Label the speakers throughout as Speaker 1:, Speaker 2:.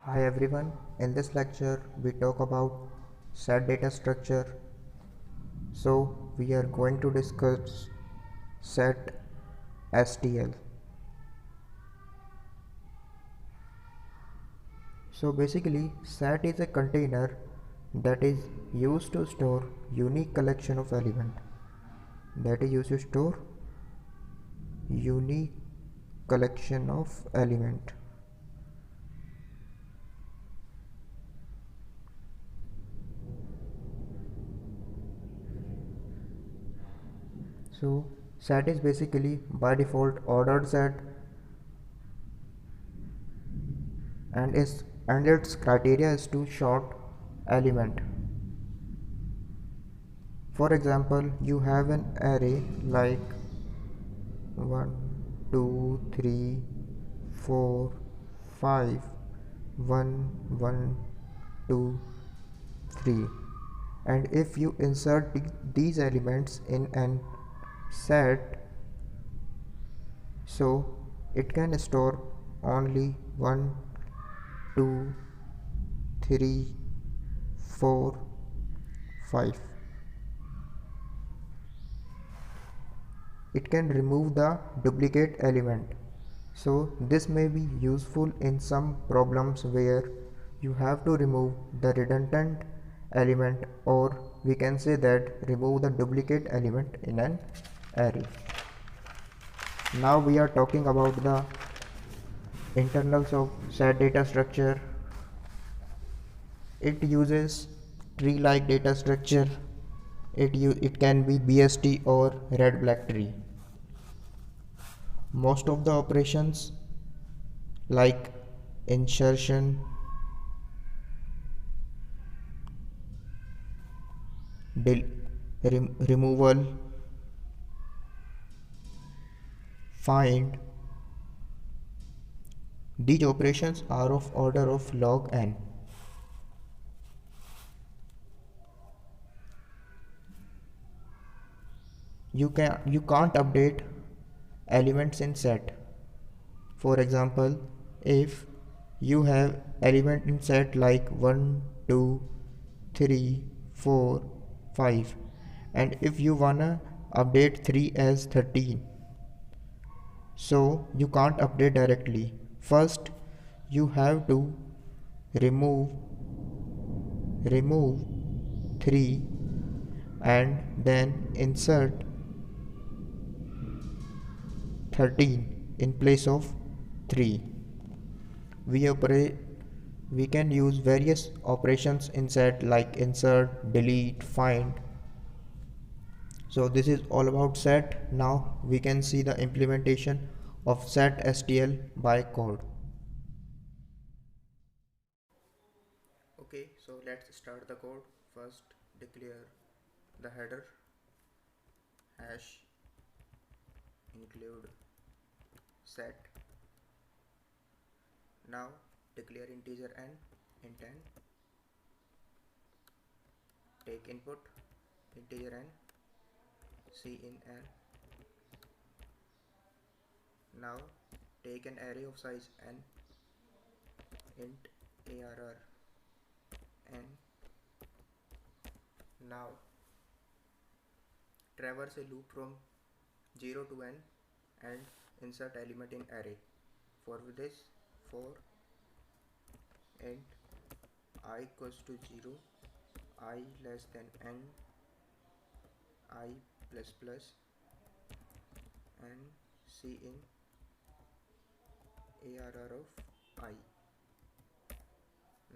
Speaker 1: Hi everyone, in this lecture we talk about set data structure. So we are going to discuss set STL. So basically set is a container that is used to store unique collection of element, that is used to store unique collection of element. So set is basically by default ordered set and its criteria is to sort element. For example, you have an array like 1 2 3 4 5 1 1 2 3, and if you insert these elements in an set, so it can store only 1 2 3 4 5. It can remove the duplicate element. So this may be useful in some problems where you have to remove the redundant element, or we can say that remove the duplicate element in an array. Now we are talking about the internals of set data structure. It uses tree-like data structure. It can be BST or red black tree. Most of the operations like insertion, removal, find, these operations are of order of log n. You can't update elements in set. For example, if you have element in set like 1 2 3 4 5, and if you wanna update 3 as 13, so you can't update directly. First you have to remove 3 and then insert 13 in place of 3. We can use various operations in set like insert, delete, find. So this is all about set. Now we can see the implementation of set STL by code. Okay, so let's start the code. First declare the header hash include set. Now declare integer n, int n, take input integer n, cin n. Now take an array of size n, int arr n. Now traverse a loop from 0 to n and insert element in array. For this, for int I equals to 0, I less than n, I plus plus, and cin arr of I.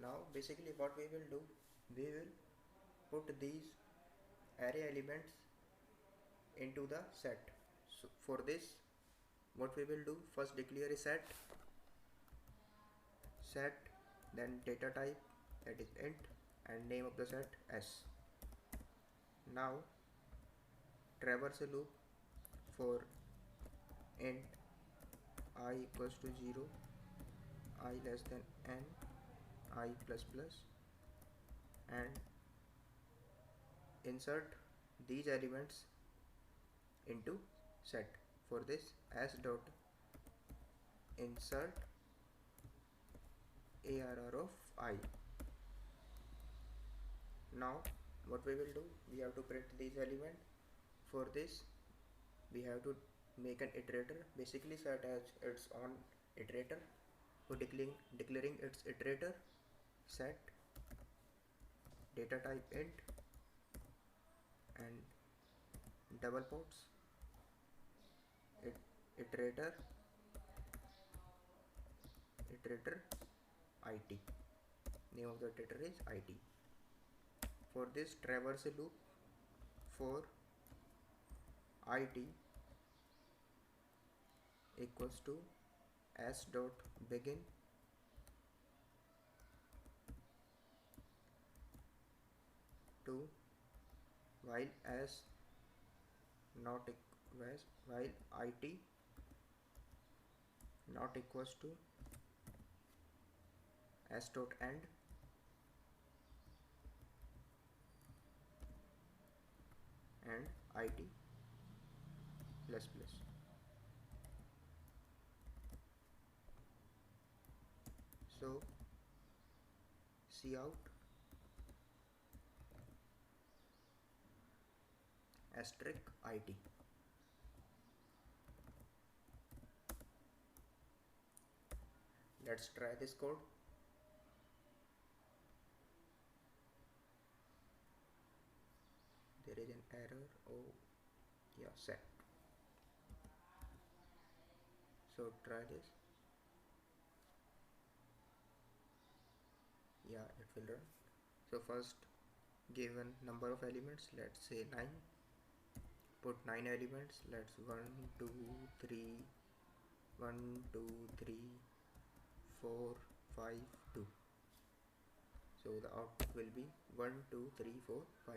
Speaker 1: Now basically what we will do, we will put these array elements into the set. So for this, what we will do, first declare a set, then data type, that is int, and name of the set s. Now traverse a loop for int I equals to 0, I less than n, I plus plus, and insert these elements into set. For this, s dot insert ARR of I. Now what we will do, we have to print these element. For this we have to make an iterator, basically set as its own iterator. For declaring its iterator, set data type int and double quotes iterator it. Name of the iterator is it. For this traverse loop for it equals to s dot begin to while s not while it not equals to s dot end and it plus plus. So cout asterisk it. Let's try this code. There is an error. Oh yeah, set. So try this. Yeah, it will run. So first given number of elements, let's say 9. Put 9 elements. Let's 1 2 3 1 2 3 4 5 2. So the output will be 1 2 3 4 5.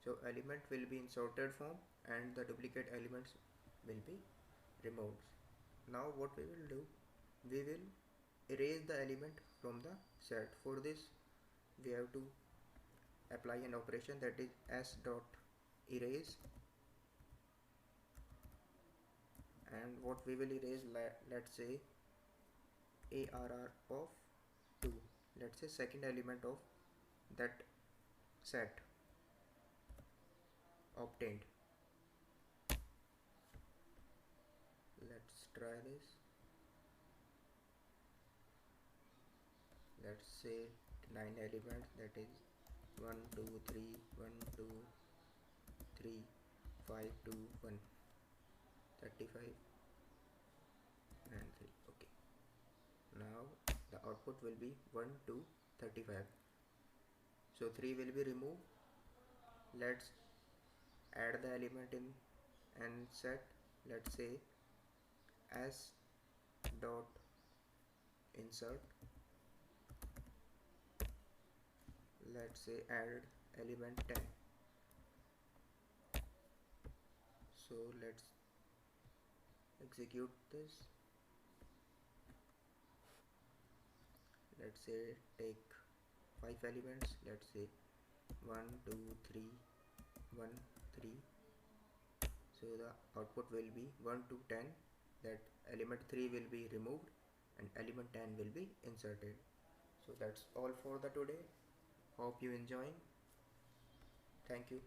Speaker 1: So element will be in sorted form and the duplicate elements will be removed. Now what we will do, we will erase the element from the set. For this we have to apply an operation, that is s dot erase, and what we will erase, let's say ARR of 2, let's say second element of that set obtained. Let's try this. Let's say 9 elements, that is 1 2 3 1 2 3 5 2 1 35 and 3. Okay, now the output will be 1 2 35. So 3 will be removed. Let's add the element in and set, let's say s dot insert, let's say add element 10. So let's execute this. Let's say take 5 elements, let's say 1 2 3 1 3. So the output will be 1 to 10, that element 3 will be removed and element 10 will be inserted. So that's all for the today. Hope you enjoying. Thank you.